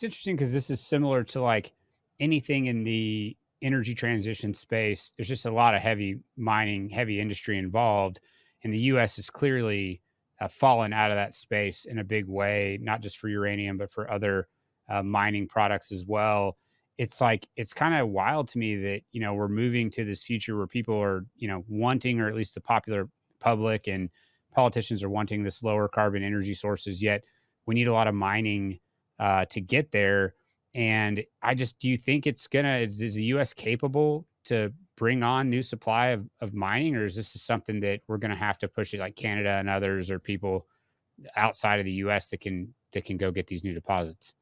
it's interesting because this is similar to like anything in the energy transition space. There's just a lot of heavy mining, heavy industry involved, and the U.S. is clearly fallen out of that space in a big way, not just for uranium, but for other mining products as well. It's like it's kind of wild to me that we're moving to this future where people are wanting, or at least the popular public and politicians are wanting this lower carbon energy sources. Yet we need a lot of mining to get there. And I just, do you think is the U.S. capable to bring on new supply of mining, or is this something that we're going to have to push it like Canada and others, or people outside of the U.S. that can go get these new deposits?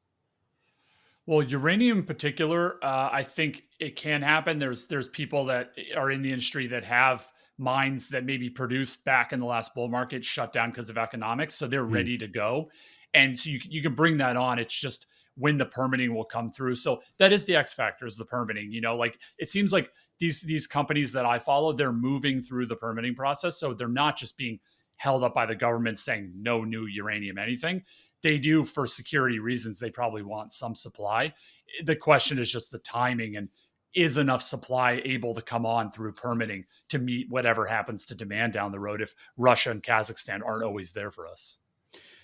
Well, uranium in particular, I think it can happen. There's people that are in the industry that have mines that maybe produced back in the last bull market shut down because of economics, so they're Hmm. ready to go, and so you can bring that on. It's just when the permitting will come through. So that is the X factor, is the permitting. Like it seems like these companies that I follow, they're moving through the permitting process, so they're not just being held up by the government saying no new uranium anything. They do, for security reasons, they probably want some supply. The question is just the timing, and is enough supply able to come on through permitting to meet whatever happens to demand down the road if Russia and Kazakhstan aren't always there for us.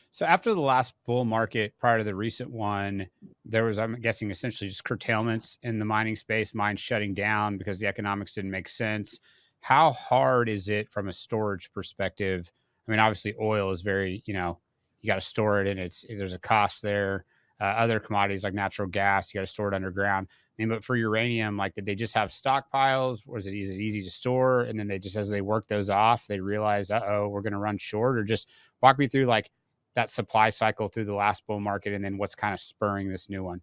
So after the last bull market, prior to the recent one, there was, I'm guessing, essentially just curtailments in the mining space, mines shutting down because the economics didn't make sense. How hard is it from a storage perspective? I mean, obviously, oil is very, you got to store it, and there's a cost there. Other commodities like natural gas, you got to store it underground. I mean, but for uranium, like, did they just have stockpiles? Was it easy to store? And then they just, as they work those off, they realize, we're going to run short. Or just walk me through like that supply cycle through the last bull market, and then what's kind of spurring this new one.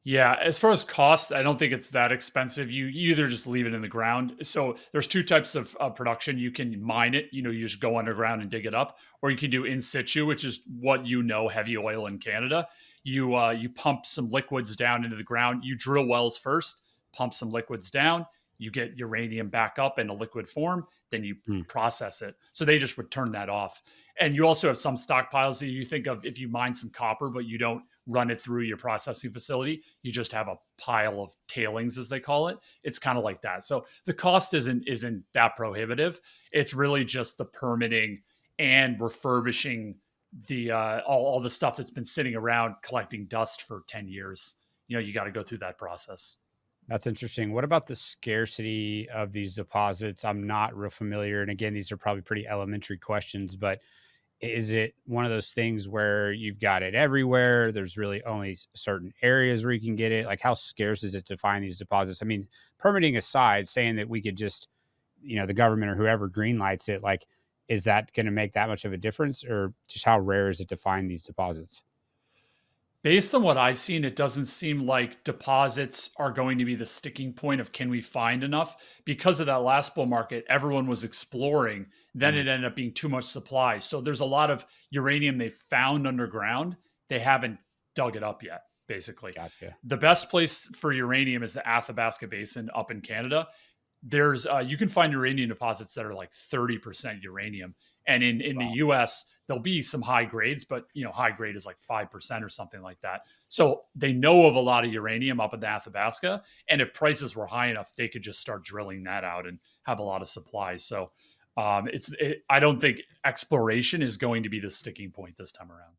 Yeah, as far as cost, I don't think it's that expensive. You either just leave it in the ground. So there's two types of production. You can mine it, you just go underground and dig it up, or you can do in situ, which is what heavy oil in Canada. You pump some liquids down into the ground. You drill wells first, pump some liquids down. You get uranium back up in a liquid form, then you Hmm. process it. So they just would turn that off. And you also have some stockpiles that you think of if you mine some copper, but you don't run it through your processing facility. You just have a pile of tailings, as they call it. It's kind of like that. So the cost isn't that prohibitive. It's really just the permitting and refurbishing the all the stuff that's been sitting around collecting dust for 10 years. You got to go through that process. That's interesting. What about the scarcity of these deposits? I'm not real familiar. And again, these are probably pretty elementary questions, but is it one of those things where you've got it everywhere? There's really only certain areas where you can get it. Like, how scarce is it to find these deposits? I mean, permitting aside, saying that we could just, the government or whoever green lights it, like, is that going to make that much of a difference, or just how rare is it to find these deposits? Based on what I've seen, it doesn't seem like deposits are going to be the sticking point of can we find enough. Because of that last bull market, everyone was exploring. Then Mm, it ended up being too much supply. So there's a lot of uranium they found underground. They haven't dug it up yet, basically. gotcha. The best place for uranium is the Athabasca Basin up in Canada. There's you can find uranium deposits that are like 30% uranium, and in the Wow. US there'll be some high grades, but high grade is like 5% or something like that. So they know of a lot of uranium up in the Athabasca, and if prices were high enough, they could just start drilling that out and have a lot of supplies. So I don't think exploration is going to be the sticking point this time around.